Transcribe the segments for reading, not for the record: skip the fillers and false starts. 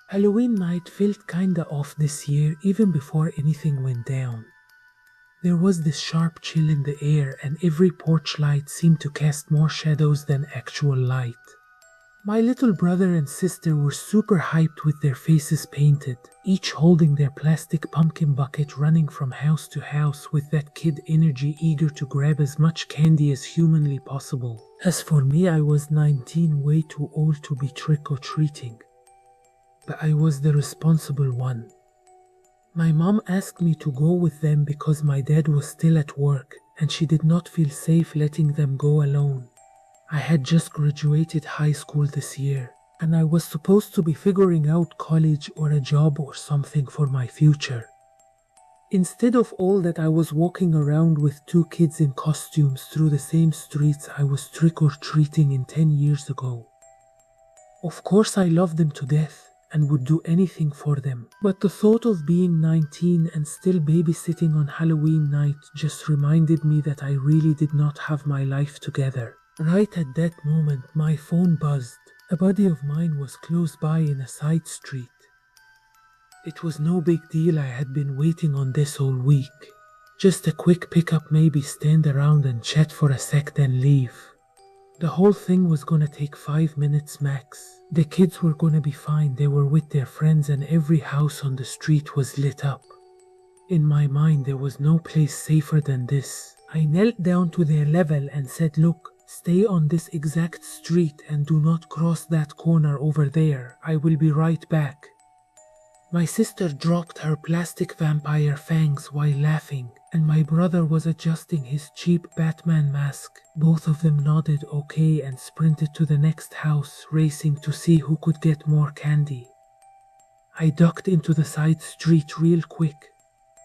Halloween night felt kinda off this year even before anything went down. There was this sharp chill in the air and every porch light seemed to cast more shadows than actual light. My little brother and sister were super hyped with their faces painted, each holding their plastic pumpkin bucket running from house to house with that kid energy eager to grab as much candy as humanly possible. As for me, I was 19, way too old to be trick-or-treating. But I was the responsible one. My mom asked me to go with them because my dad was still at work and she did not feel safe letting them go alone. I had just graduated high school this year and I was supposed to be figuring out college or a job or something for my future. Instead of all that, I was walking around with two kids in costumes through the same streets I was trick-or-treating in 10 years ago. Of course I loved them to death and would do anything for them. But the thought of being 19 and still babysitting on Halloween night just reminded me that I really did not have my life together. Right at that moment, my phone buzzed. A buddy of mine was close by in a side street. It was no big deal, I had been waiting on this all week. Just a quick pickup, maybe stand around and chat for a sec then leave. The whole thing was gonna take 5 minutes max. The kids were gonna be fine, they were with their friends and every house on the street was lit up. In my mind, there was no place safer than this. I knelt down to their level and said, "Look, stay on this exact street and do not cross that corner over there. I will be right back." My sister dropped her plastic vampire fangs while laughing, and my brother was adjusting his cheap Batman mask. Both of them nodded okay and sprinted to the next house, racing to see who could get more candy. I ducked into the side street real quick.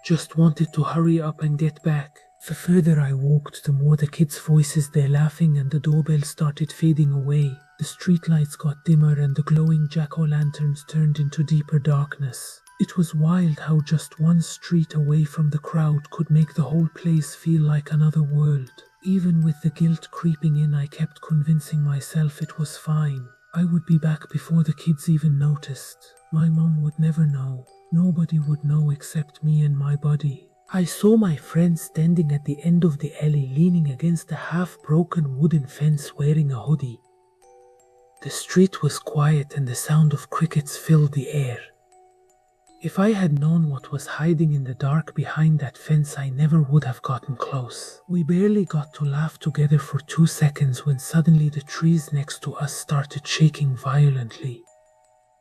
Just wanted to hurry up and get back. The further I walked, the more the kids' voices they're laughing and the doorbell started fading away. The streetlights got dimmer and the glowing jack-o'-lanterns turned into deeper darkness. It was wild how just one street away from the crowd could make the whole place feel like another world. Even with the guilt creeping in, I kept convincing myself it was fine. I would be back before the kids even noticed. My mom would never know. Nobody would know except me and my buddy. I saw my friend standing at the end of the alley leaning against a half-broken wooden fence wearing a hoodie. The street was quiet and the sound of crickets filled the air. If I had known what was hiding in the dark behind that fence, I never would have gotten close. We barely got to laugh together for 2 seconds when suddenly the trees next to us started shaking violently.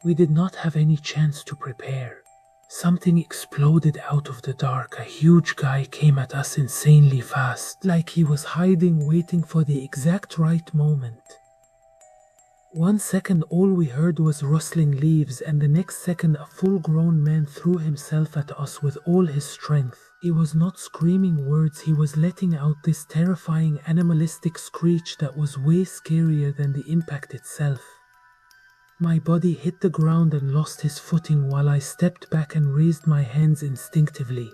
We did not have any chance to prepare. Something exploded out of the dark. A huge guy came at us insanely fast, like he was hiding, waiting for the exact right moment. 1 second all we heard was rustling leaves, and the next second a full-grown man threw himself at us with all his strength. He was not screaming words, he was letting out this terrifying animalistic screech that was way scarier than the impact itself. My body hit the ground and lost his footing while I stepped back and raised my hands instinctively.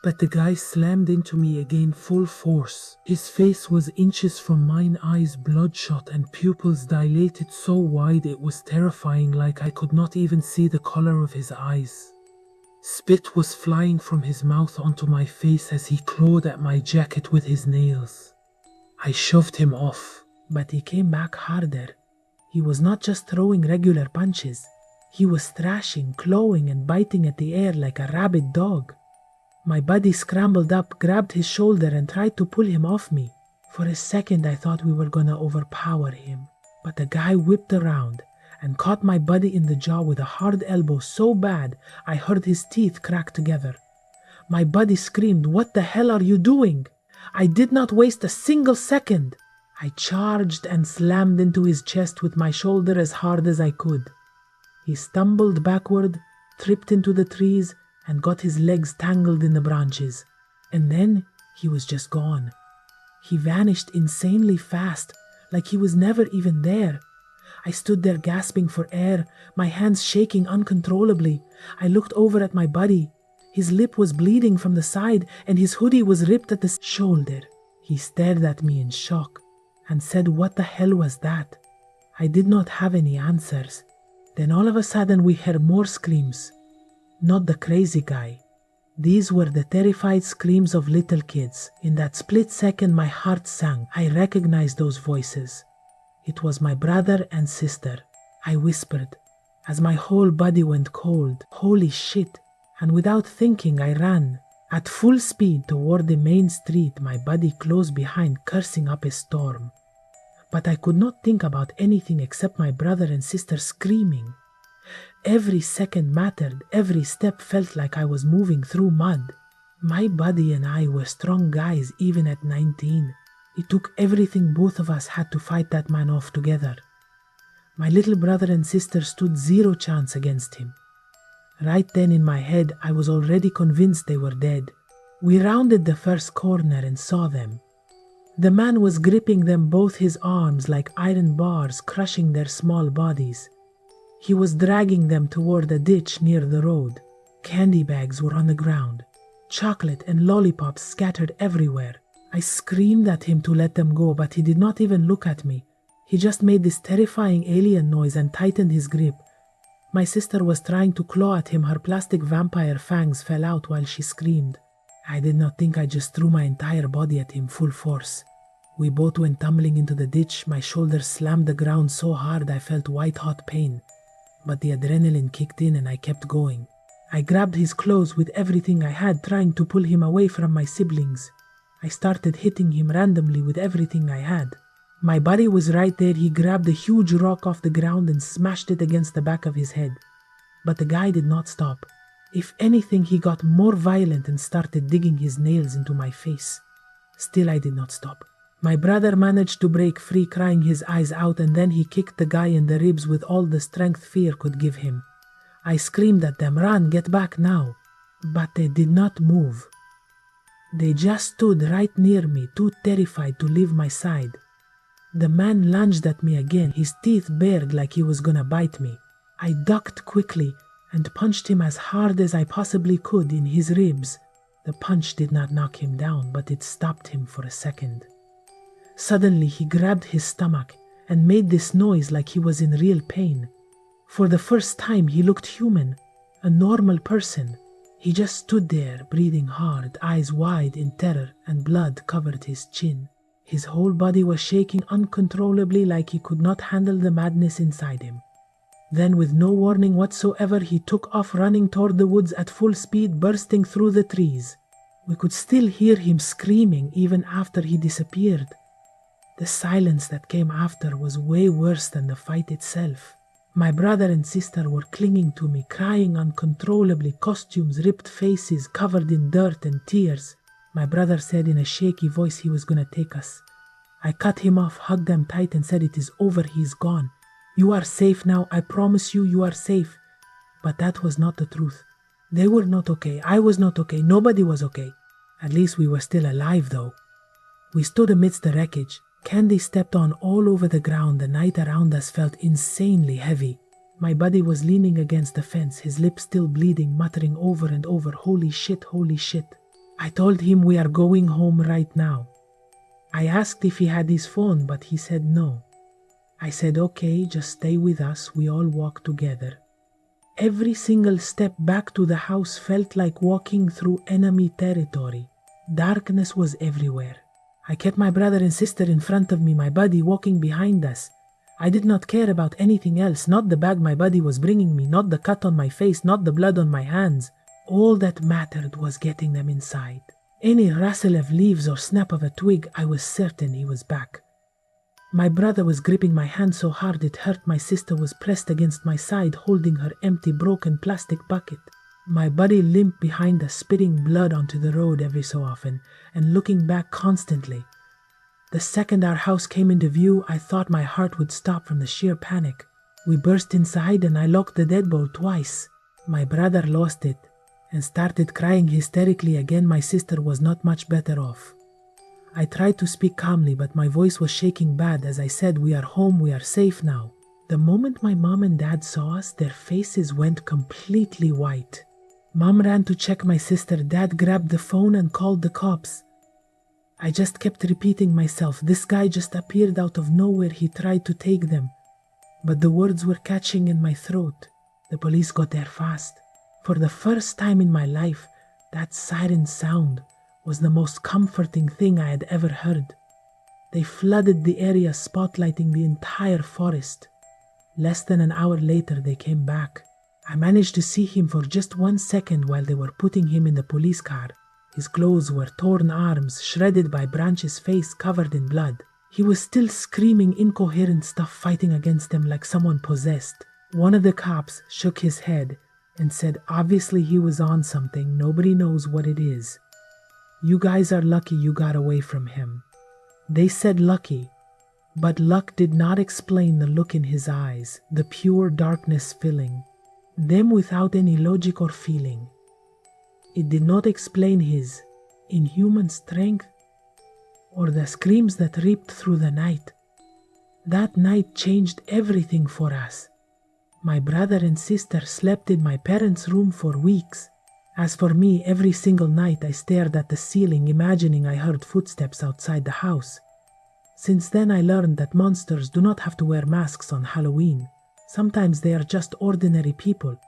But the guy slammed into me again full force. His face was inches from mine, eyes bloodshot and pupils dilated so wide it was terrifying, like I could not even see the color of his eyes. Spit was flying from his mouth onto my face as he clawed at my jacket with his nails. I shoved him off, but he came back harder. He was not just throwing regular punches. He was thrashing, clawing and biting at the air like a rabid dog. My buddy scrambled up, grabbed his shoulder and tried to pull him off me. For a second I thought we were gonna overpower him, but the guy whipped around and caught my buddy in the jaw with a hard elbow so bad I heard his teeth crack together. My buddy screamed, "What the hell are you doing?" I did not waste a single second. I charged and slammed into his chest with my shoulder as hard as I could. He stumbled backward, tripped into the trees, and got his legs tangled in the branches. And then he was just gone. He vanished insanely fast, like he was never even there. I stood there gasping for air, my hands shaking uncontrollably. I looked over at my buddy. His lip was bleeding from the side, and his hoodie was ripped at the shoulder. He stared at me in shock and said, "What the hell was that?" I did not have any answers. Then all of a sudden we heard more screams. Not the crazy guy. These were the terrified screams of little kids. In that split second my heart sank. I recognized those voices. It was my brother and sister. I whispered, as my whole body went cold. Holy shit! And without thinking I ran at full speed toward the main street, my body close behind, cursing up a storm. But I could not think about anything except my brother and sister screaming. Every second mattered, every step felt like I was moving through mud. My buddy and I were strong guys even at 19. It took everything both of us had to fight that man off together. My little brother and sister stood zero chance against him. Right then in my head I was already convinced they were dead. We rounded the first corner and saw them. The man was gripping them both his arms like iron bars, crushing their small bodies. He was dragging them toward a ditch near the road. Candy bags were on the ground. Chocolate and lollipops scattered everywhere. I screamed at him to let them go, but he did not even look at me. He just made this terrifying alien noise and tightened his grip. My sister was trying to claw at him. Her plastic vampire fangs fell out while she screamed. I did not think. I just threw my entire body at him full force. We both went tumbling into the ditch. My shoulders slammed the ground so hard I felt white-hot pain. But the adrenaline kicked in and I kept going. I grabbed his clothes with everything I had, trying to pull him away from my siblings. I started hitting him randomly with everything I had. My buddy was right there. He grabbed a huge rock off the ground and smashed it against the back of his head. But the guy did not stop. If anything, he got more violent and started digging his nails into my face. Still, I did not stop. My brother managed to break free, crying his eyes out, and then he kicked the guy in the ribs with all the strength fear could give him. I screamed at them, "Run, get back now!" But they did not move. They just stood right near me, too terrified to leave my side. The man lunged at me again, his teeth bared like he was gonna bite me. I ducked quickly and punched him as hard as I possibly could in his ribs. The punch did not knock him down, but it stopped him for a second. Suddenly he grabbed his stomach and made this noise like he was in real pain. For the first time he looked human, a normal person. He just stood there, breathing hard, eyes wide in terror, and blood covered his chin. His whole body was shaking uncontrollably like he could not handle the madness inside him. Then, with no warning whatsoever, he took off running toward the woods at full speed, bursting through the trees. We could still hear him screaming even after he disappeared. The silence that came after was way worse than the fight itself. My brother and sister were clinging to me, crying uncontrollably, costumes, ripped faces, covered in dirt and tears. My brother said in a shaky voice he was gonna take us. I cut him off, hugged them tight and said, "It is over, he's gone. You are safe now, I promise you, you are safe." But that was not the truth. They were not okay, I was not okay, nobody was okay. At least we were still alive though. We stood amidst the wreckage. Candy stepped on all over the ground. The night around us felt insanely heavy. My buddy was leaning against the fence, his lips still bleeding, muttering over and over, "Holy shit, holy shit." I told him we are going home right now. I asked if he had his phone, but he said no. I said, "Okay, just stay with us." We all walked together. Every single step back to the house felt like walking through enemy territory. Darkness was everywhere. I kept my brother and sister in front of me, my buddy walking behind us. I did not care about anything else, not the bag my buddy was bringing me, not the cut on my face, not the blood on my hands. All that mattered was getting them inside. Any rustle of leaves or snap of a twig, I was certain he was back. My brother was gripping my hand so hard it hurt. My sister was pressed against my side, holding her empty, broken plastic bucket. My buddy limped behind us, spitting blood onto the road every so often, and looking back constantly. The second our house came into view, I thought my heart would stop from the sheer panic. We burst inside and I locked the deadbolt twice. My brother lost it and started crying hysterically again. My sister was not much better off. I tried to speak calmly, but my voice was shaking bad as I said, "We are home, we are safe now." The moment my mom and dad saw us, their faces went completely white. Mom ran to check my sister. Dad grabbed the phone and called the cops. I just kept repeating myself, "This guy just appeared out of nowhere. He tried to take them." but the words were catching in my throat. The police got there fast. For the first time in my life, that siren sound was the most comforting thing I had ever heard. They flooded the area, spotlighting the entire forest. Less than an hour later, they came back. I managed to see him for just 1 second while they were putting him in the police car. His clothes were torn, arms shredded by branches, face covered in blood. He was still screaming incoherent stuff, fighting against them like someone possessed. One of the cops shook his head and said, "Obviously he was on something. Nobody knows what it is. You guys are lucky you got away from him." They said lucky, but luck did not explain the look in his eyes, the pure darkness filling them without any logic or feeling. It did not explain his inhuman strength or the screams that ripped through the night. That night changed everything for us. My brother and sister slept in my parents' room for weeks. As for me, every single night I stared at the ceiling, imagining I heard footsteps outside the house. Since then I learned that monsters do not have to wear masks on Halloween. Sometimes they are just ordinary people,